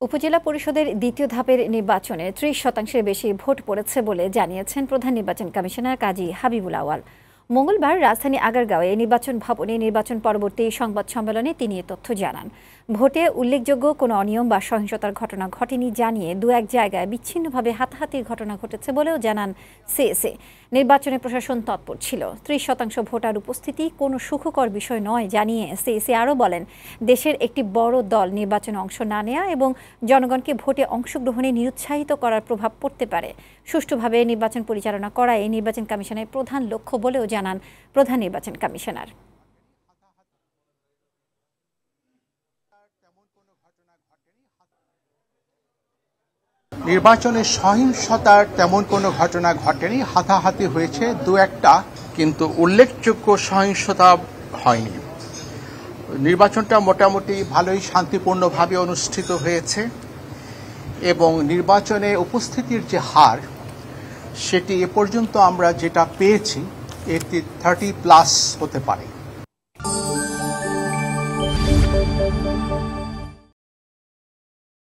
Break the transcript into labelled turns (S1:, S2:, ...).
S1: উপজেলা পরিষদের দ্বিতীয় ধাপের নির্বাচনে ৩০% বেশি ভোট পড়েছে বলে জানিয়েছেন প্রধান নির্বাচন কমিশনার কাজী হাবিবুল আওয়াল। মঙ্গলবার রাজধানী আগারগাঁওয়ে নির্বাচন ভবনে নির্বাচন পরবর্তী সংবাদ সম্মেলনে তিনি এ তথ্য জানান। ভোটে উল্লেখযোগ্য কোনো অনিয়ম বা সহিংসতার ঘটনা ঘটেনি জানিয়ে দু এক জায়গায় বিচ্ছিন্নভাবে হাতাহাতির ঘটনা ঘটেছে বলেও জানান সিএসএ। নির্বাচনে প্রশাসন তৎপর ছিল। ৩০% ভোটার উপস্থিতি কোনো সুখকর বিষয় নয় জানিয়ে সিএসএ আরও বলেন, দেশের একটি বড় দল নির্বাচনে অংশ না নেওয়া এবং জনগণকে ভোটে অংশগ্রহণে নিরুৎসাহিত করার প্রভাব পড়তে পারে। সুষ্ঠুভাবে নির্বাচন পরিচালনা করাই নির্বাচন কমিশনের প্রধান লক্ষ্য বলেও জানান প্রধান নির্বাচন কমিশনার।
S2: নির্বাচনে সহিংসতার তেমন কোনো ঘটনা ঘটেনি, হাতাহাতি হয়েছে দু একটা, কিন্তু উল্লেখযোগ্য সহিংসতা হয়নি। নির্বাচনটা মোটামুটি ভালোই শান্তিপূর্ণভাবে অনুষ্ঠিত হয়েছে এবং নির্বাচনে উপস্থিতির যে হার সেটি এ পর্যন্ত আমরা যেটা পেয়েছি এটি 30+ হতে পারে।